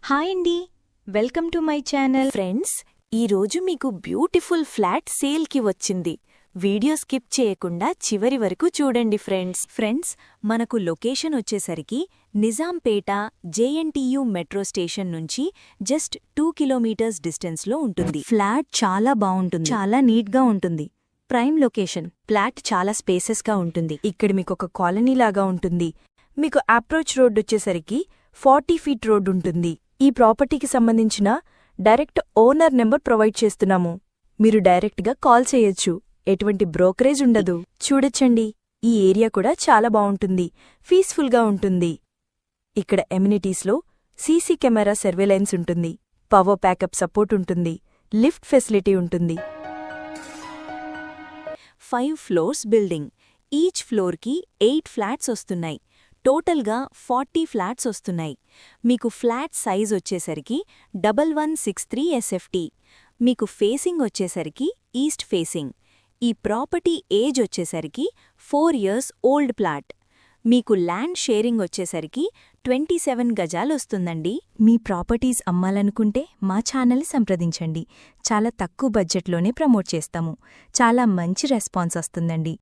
Hi అండి, welcome to my channel. Friends, ఈరోజు మీకు బ్యూటిఫుల్ ఫ్లాట్ సేల్కి వచ్చింది. వీడియో స్కిప్ చేయకుండా చివరి వరకు చూడండి ఫ్రెండ్స్. మనకు లొకేషన్ వచ్చేసరికి నిజాంపేట జేఎన్టీయూ మెట్రో స్టేషన్ నుంచి జస్ట్ 2 కిలోమీటర్స్ డిస్టెన్స్లో ఉంటుంది. ఫ్లాట్ చాలా బావుంటుంది, చాలా నీట్గా ఉంటుంది. Prime location. ఫ్లాట్ చాలా స్పేసెస్గా ఉంటుంది. ఇక్కడ మీకొక కాలనీ లాగా ఉంటుంది. మీకు అప్రోచ్ రోడ్ వచ్చేసరికి 40 ఫీట్ రోడ్ ఉంటుంది. ఈ ప్రాపర్టీకి సంబంధించిన డైరెక్ట్ ఓనర్ నెంబర్ ప్రొవైడ్ చేస్తున్నాము. మీరు డైరెక్ట్గా కాల్ చేయొచ్చు. ఎటువంటి బ్రోకరేజ్ ఉండదు. చూడొచ్చండి, ఈ ఏరియా కూడా చాలా బావుంటుంది, పీస్ఫుల్గా ఉంటుంది. ఇక్కడ ఎమ్యూనిటీస్లో సీసీ కెమెరా సర్వేలెన్స్ ఉంటుంది, పవర్ బ్యాకప్ సపోర్ట్ ఉంటుంది, లిఫ్ట్ ఫెసిలిటీ ఉంటుంది. 5 floors బిల్డింగ్. ఈచ్ ఫ్లోర్కి 8 ఫ్లాట్స్ వస్తున్నాయి. టోటల్గా 40 ఫ్లాట్స్ వస్తున్నాయి. మీకు ఫ్లాట్ సైజ్ వచ్చేసరికి 1163 SFT. మీకు ఫేసింగ్ వచ్చేసరికి ఈస్ట్ ఫేసింగ్. ఈ ప్రాపర్టీ ఏజ్ వచ్చేసరికి 4 years ఓల్డ్ ప్లాట్. మీకు ల్యాండ్ షేరింగ్ వచ్చేసరికి 27 గజాలు వస్తుందండి. మీ ప్రాపర్టీస్ అమ్మాలనుకుంటే మా ఛానల్ని సంప్రదించండి. చాలా తక్కువ బడ్జెట్లోనే ప్రమోట్ చేస్తాము. చాలా మంచి రెస్పాన్స్ వస్తుందండి.